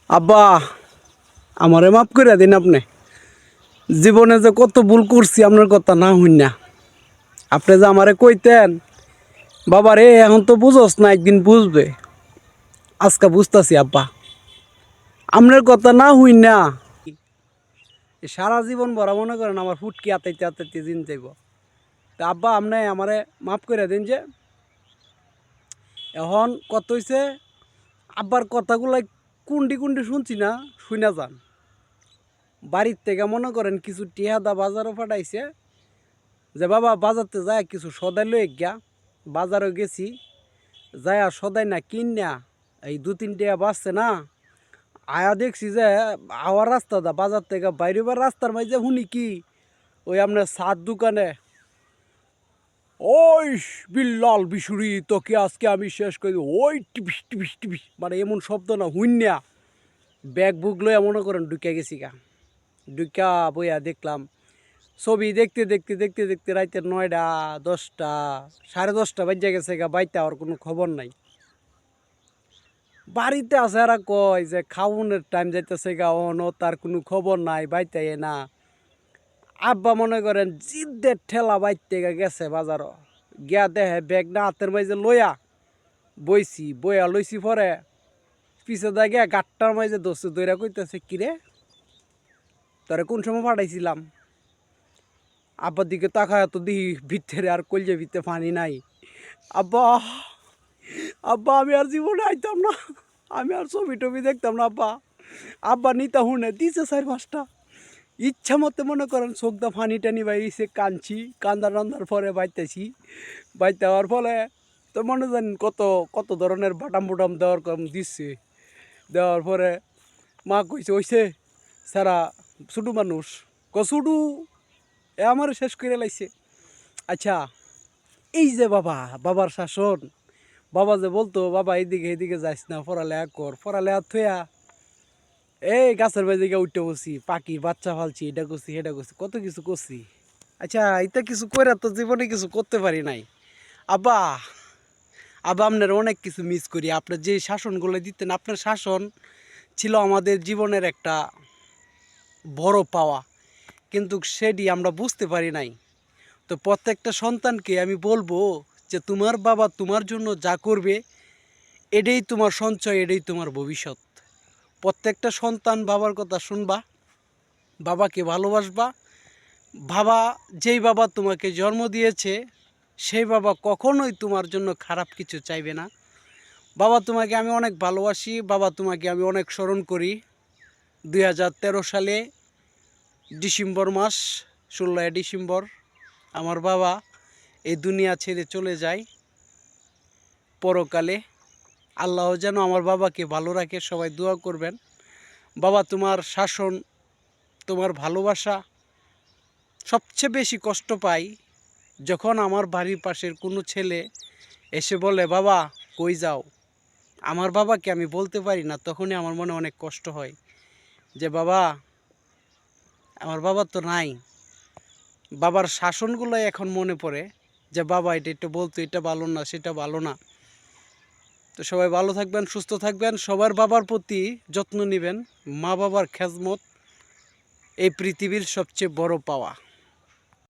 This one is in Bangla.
আব্বা, আমারে মাফ করে দিন আপনি। জীবনে যে কত ভুল করছি আপনার কথা না হইন না। আপনি যে আমারে কইতেন বাবা রে এখন তো বুঝোস না, একদিন বুঝবে। আজকে বুঝতাছি আব্বা, আপনার কথা না হইন না। সারা জীবন ভরা মনে করেন আমার ফুটকি আতাইতে আতাইতে দিন যাইব। তা আব্বা আপনি আমারে মাফ করে দিন যে এখন কত হইছে। আব্বার কথাগুলো কুন্ডি কুন্ডি শুনছি না, শুনা যান। বাড়ির থেকে মনে করেন কিছু টিহাদা বাজারও পাঠাইছে যে বাবা বাজারতে যায় কিছু সদাই লয়ে গিয়া। বাজারও গেছি, যায় আর সদাই না কিন না এই 2-3 টাকা বাঁচছে না। আয়া দেখছি যে আওয়ার রাস্তাটা বাজার থেকে বাইরে বা রাস্তার মাঝে শুনি কি ওই আপনার সাত দোকানে ওই বিল্লাল বিশুরি তোকে আজকে আমি শেষ করি ওই টিপিস টিপিস টিপিস, মানে এমন শব্দ না হুইন্যা ব্যাগ বুক লইয়া মনে করেন ঢুকে গেছি গা। ঢুকা বইয়া দেখলাম ছবি দেখতে দেখতে দেখতে দেখতে রাইতের 9টা 10টা 10:30 বাজে গেছে গা। বাইতে আর কোনো খবর নাই। বাড়িতে আছে এরা কয় যে খাওয়ানোর টাইম যাইতেছে গা, অহনো তার কোনো খবর নাই, বাইতে না। আব্বা মনে করেন জিদ্দের ঠেলা বাইতে গেছে বাজারও গিয়া দেখে ব্যাগ না হাতের মাঝে লইয়া বইছি, বইয়া লইছি পরে পিছে দা গিয়া গাট্টার মাঝে দোষে দইরা কইতেছে কিরে তোরে কোন সময় পাঠাইছিলাম। আব্বার দিকে তাকায় তো দেখি ভিতরে আর কলজে ভিতরে পানি নাই। আব্বা, আব্বা আমি আর জীবনে আইতাম না, আমি আর ছবি টবি দেখতাম না আব্বা। আব্বা নিতা হুনে দিছে 4-5টা ইচ্ছা মতো মনে করেন চোখদা ফানি টানি বাইরেছে, কানছি। কান্দার রান্দার পরে বাইতেছি, বাইতে হওয়ার ফলে তো মনে জানেন কত কত ধরনের বাটাম বুটাম দেওয়ার কম দিচ্ছে। দেওয়ার পরে মা কইছে ওইছে সারা ছোটো মানুষ ছোটো এ আমার শেষ করে লাইছে। আচ্ছা এই যে বাবা, বাবার শাসন, বাবা যে বলতো বাবা এইদিকে এইদিকে যাইস না, পড়ালেখা কর, পড়ালেখা থইয়া এই গাছের বাড়িতে উঠতে বসি, পাখির বাচ্চা ফালছি, এটা করছি এটা করছি, কত কিছু করছি। আচ্ছা এটা কিছু করে তো জীবনে কিছু করতে পারি নাই আব্বা। আব্বা আপনার অনেক কিছু মিস করি। আপনার যে শাসনগুলো দিতেন, আপনার শাসন ছিল আমাদের জীবনের একটা বড় পাওয়া, কিন্তু সেটি আমরা বুঝতে পারি নাই। তো প্রত্যেকটা সন্তানকে আমি বলবো যে তোমার বাবা তোমার জন্য যা করবে এটাই তোমার সঞ্চয়, এটাই তোমার ভবিষ্যৎ। প্রত্যেকটা সন্তান বাবার কথা শুনবা, বাবাকে ভালোবাসবা। বাবা যেই বাবা তোমাকে জন্ম দিয়েছে সেই বাবা কখনোই তোমার জন্য খারাপ কিছু চাইবে না। বাবা তোমাকে আমি অনেক ভালোবাসি, বাবা তোমাকে আমি অনেক স্মরণ করি। 2013 সালে ডিসেম্বর মাস 16 ডিসেম্বর আমার বাবা এই দুনিয়া ছেড়ে চলে যায় পরকালে। আল্লাহ যেন আমার বাবাকে ভালো রাখে, সবাই দোয়া করবেন। বাবা তোমার শাসন, তোমার ভালোবাসা, সবচেয়ে বেশি কষ্ট পাই যখন আমার বাড়ির পাশের কোনো ছেলে এসে বলে বাবা কই যাও। আমার বাবাকে আমি বলতে পারি না, তখনই আমার মনে অনেক কষ্ট হয় যে বাবা আমার বাবা তো নাই। বাবার শাসনগুলোই এখন মনে পড়ে যে বাবা এটা একটু বলতো, এটা ভালো না সেটা ভালো না। তো সবাই ভালো থাকবেন, সুস্থ থাকবেন, সবার বাবার প্রতি যত্ন নেবেন। মা বাবার খেজমত এই পৃথিবীর সবচেয়ে বড় পাওয়া।